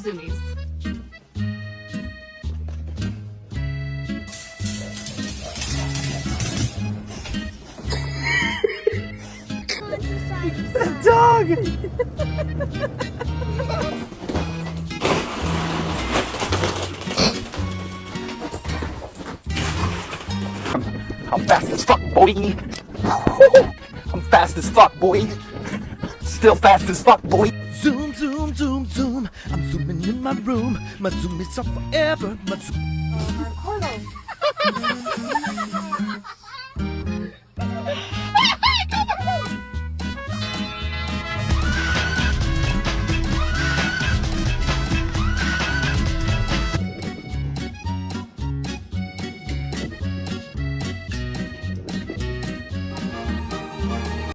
zoomies. Dog! I'm fast as fuck, boy. I'm fast as fuck, boy. Still fast as fuck, boy. Zoom, zoom, zoom, zoom. I'm zooming in my room. My zoom is up forever. My zoom.